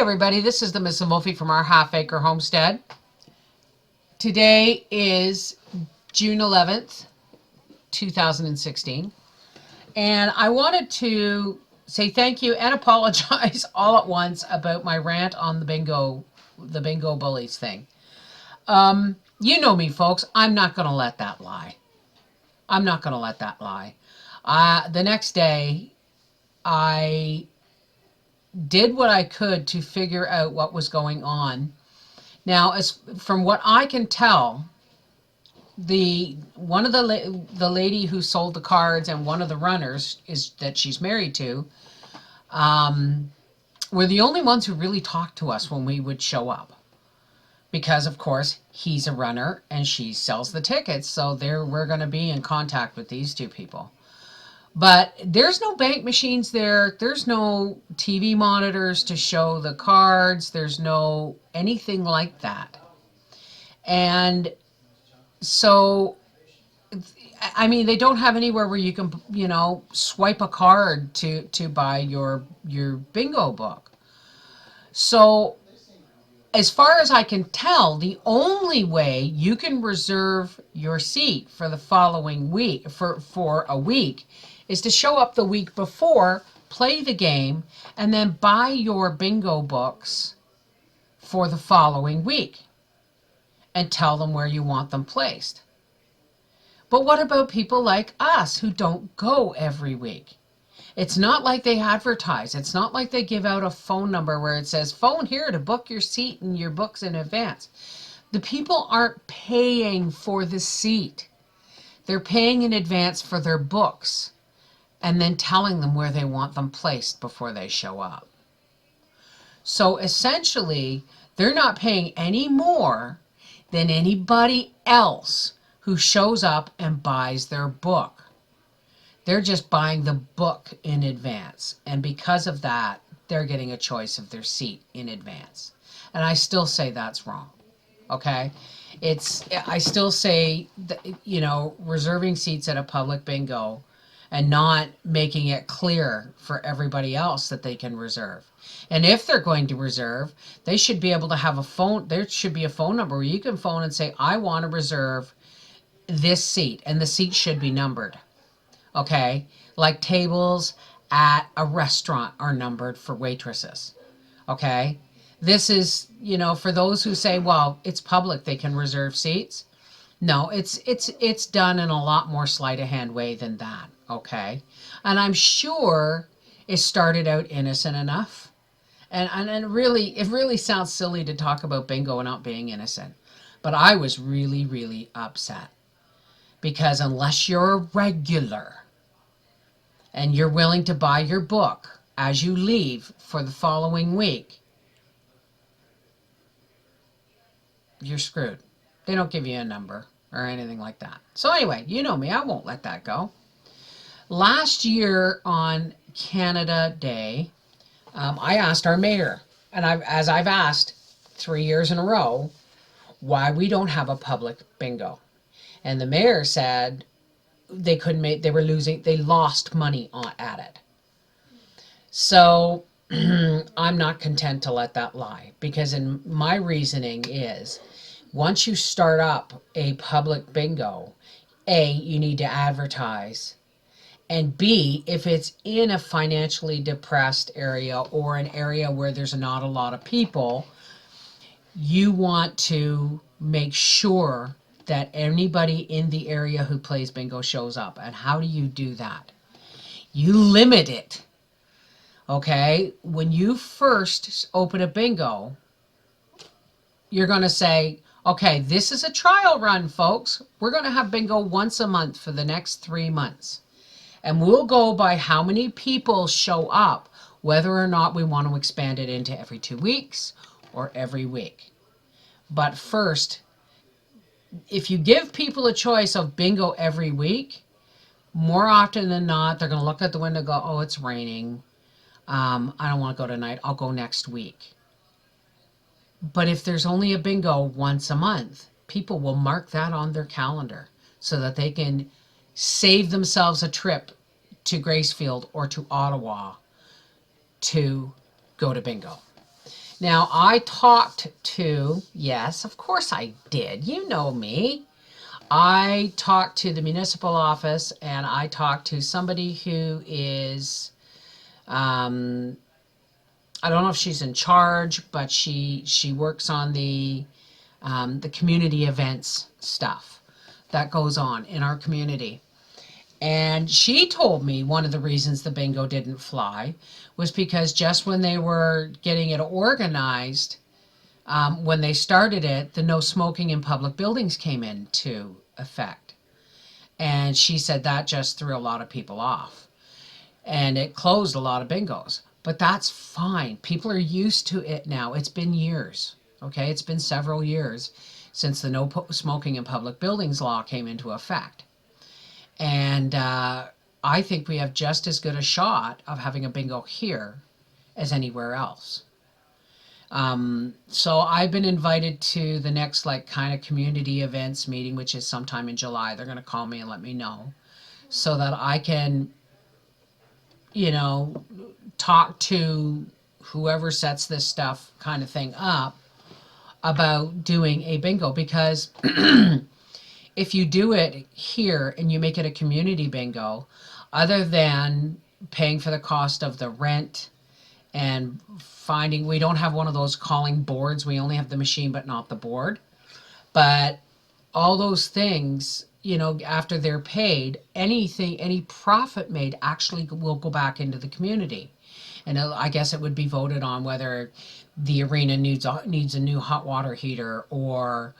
everybody, this is the Miss Wolfie from our Half Acre Homestead. Today is June 11th, 2016, and I wanted to say thank you and apologize all at once about my rant on the bingo bullies thing. You know me, folks, I'm not going to let that lie. I'm not going to let that lie. The next day, I did what I could to figure out what was going on. Now, as from what I can tell, the lady who sold the cards and one of the runners is that she's married to, were the only ones who really talked to us when we would show up, because of course he's a runner and she sells the tickets, so we're going to be in contact with these two people. But there's no bank machines there. There's no TV monitors to show the cards. There's no anything like that. And so, I mean, they don't have anywhere where you can, swipe a card to buy your bingo book. So, as far as I can tell, the only way you can reserve your seat for the following week, for a week, is to show up the week before, play the game, and then buy your bingo books for the following week and tell them where you want them placed. But what about people like us who don't go every week? It's not like they advertise. It's not like they give out a phone number where it says, phone here to book your seat and your books in advance. The people aren't paying for the seat. They're paying in advance for their books and then telling them where they want them placed before they show up. So essentially, they're not paying any more than anybody else who shows up and buys their book. They're just buying the book in advance. And because of that, they're getting a choice of their seat in advance. And I still say that's wrong. Okay? I still say that, reserving seats at a public bingo and not making it clear for everybody else that they can reserve. And if they're going to reserve, they should be able to have a phone. There should be a phone number where you can phone and say, I want to reserve this seat, and the seat should be numbered. Okay? Like tables at a restaurant are numbered for waitresses. Okay? This is, for those who say, well, it's public, they can reserve seats. No, it's done in a lot more sleight of hand way than that. Okay? And I'm sure it started out innocent enough. And it really sounds silly to talk about bingo and not being innocent. But I was really, really upset. Because unless you're a regular and you're willing to buy your book as you leave for the following week, you're screwed. They don't give you a number or anything like that. So anyway, you know me, I won't let that go. Last year on Canada Day, I asked our mayor, and as I've asked 3 years in a row, why we don't have a public bingo. And the mayor said they lost money at it. So I'm not content to let that lie, because in my reasoning is, once you start up a public bingo, A, you need to advertise, and B, if it's in a financially depressed area or an area where there's not a lot of people, you want to make sure that anybody in the area who plays bingo shows up. And how do you do that? You limit it. Okay? When you first open a bingo, you're going to say, okay, this is a trial run, folks. We're going to have bingo once a month for the next 3 months. And we'll go by how many people show up, whether or not we want to expand it into every 2 weeks or every week. But first, if you give people a choice of bingo every week, more often than not, they're going to look at the window and go, oh, it's raining. I don't want to go tonight. I'll go next week. But if there's only a bingo once a month, people will mark that on their calendar so that they can save themselves a trip to Gracefield or to Ottawa to go to bingo. Now, I talked to, yes, of course I did. You know me. I talked to the municipal office and I talked to somebody who is, um, I don't know if she's in charge, but she works on the community events stuff that goes on in our community. And she told me one of the reasons the bingo didn't fly was because just when they were getting it organized, when they started it, the no smoking in public buildings came into effect. And she said that just threw a lot of people off. And it closed a lot of bingos. But that's fine. People are used to it now. It's been years. Okay, it's been several years since the no smoking in public buildings law came into effect. And I think we have just as good a shot of having a bingo here as anywhere else. So I've been invited to the next like kind of community events meeting, which is sometime in July. They're going to call me and let me know so that I can, talk to whoever sets this stuff kind of thing up about doing a bingo, because if you do it here and you make it a community bingo, other than paying for the cost of the rent and finding, we don't have one of those calling boards, we only have the machine but not the board. But all those things, after they're paid, any profit made actually will go back into the community. And I guess it would be voted on whether the arena needs a new hot water heater, or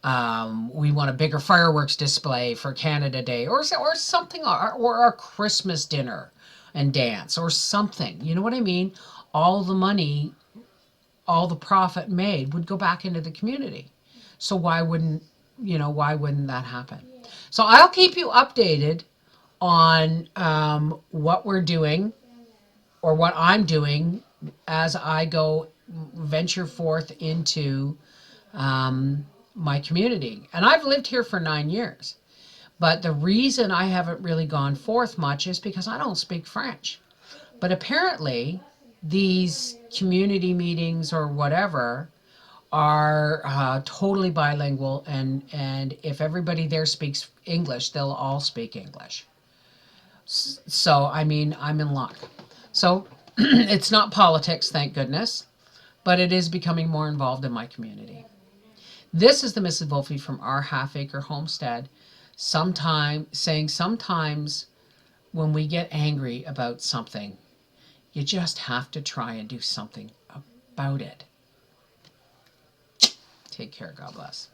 we want a bigger fireworks display for Canada Day, or something, or a Christmas dinner and dance, or something. You know what I mean? All the money, all the profit made would go back into the community. So why wouldn't that happen? So I'll keep you updated on what we're doing, or what I'm doing, as I go venture forth into my community. And I've lived here for 9 years. But the reason I haven't really gone forth much is because I don't speak French. But apparently, these community meetings or whatever are totally bilingual, and if everybody there speaks English, they'll all speak English. So, I mean, I'm in luck. So, it's not politics, thank goodness, but it is becoming more involved in my community. This is the Mrs. Wolfie from our half-acre homestead, sometimes when we get angry about something, you just have to try and do something about it. Take care. God bless.